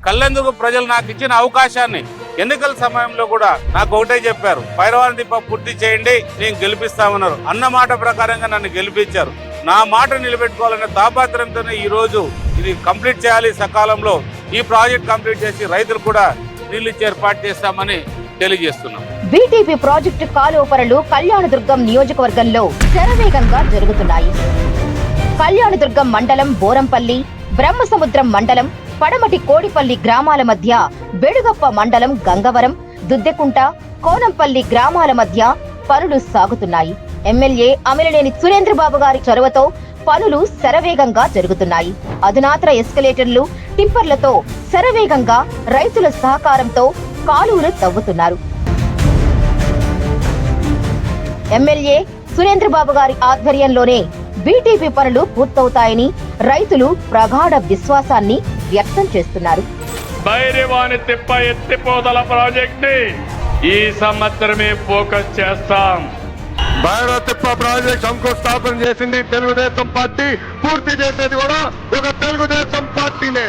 కళ్ళెందుకు ప్రజలు నాకు ఇచ్చిన అవకాశాన్ని ఎన్నికల సమయంలో కూడా నాకు ఒకటే చెప్పారు, పైరవాని దీప పూర్తి చేయండి, నేను గెలిపిస్తామన్నారు. అన్న మాట ప్రకారంగా నన్ను గెలిపించారు. నా మాట నిలబెట్టుకోవాలనే తాపత్రయంతోనే ఈ రోజు ఇది కంప్లీట్ చేయాలి సకాలంలో. ఈ ప్రాజెక్ట్ కంప్లీట్ చేసి రైతులు కూడా నీళ్లు ఇచ్చి ఏర్పాటు చేస్తామని తెలియజేస్తున్నాం. బీటీపీ ప్రాజెక్టు కాలువ పనులు కళ్యాణదుర్గం నియోజకవర్గంలో శరవేగంగా జరుగుతున్నాయి. కళ్యాణదుర్గం మండలం బోరంపల్లి, బ్రహ్మసముద్రం మండలం పడమటి కోడిపల్లి గ్రామాల మధ్య, బెడుగప్ప మండలం గంగవరం, దుద్దెకుంట, కోనంపల్లి గ్రామాల మధ్య పనులు సాగుతున్నాయి. ఎమ్మెల్యే అమిలినేని సురేంద్రబాబు గారి చొరవతో పనులు శరవేగంగా జరుగుతున్నాయి. అధునాతన ఎస్కలేటర్లు, టిప్పర్లతో శరవేగంగా రైతుల సహకారంతో కాలువలు తవ్వుతున్నారు. ఎమ్మెల్యే సురేంద్రబాబు గారి ఆధ్వర్యంలోనే బీటీపీ పనులు పూర్తవుతాయని రైతులు ప్రగాఢ విశ్వాసాన్ని వ్యక్తం చేస్తున్నారు. బైరవాని తిప్ప ఎత్తిపోతల ప్రాజెక్ట్ ని ఈ సంవత్సరమే ఫోకస్ చేస్తాం. బైరవ తిప్ప ప్రాజెక్ట్ శంకుస్థాపన చేసింది తెలుగుదేశం పార్టీ, పూర్తి చేసేది కూడా ఒక తెలుగుదేశం పార్టీనే.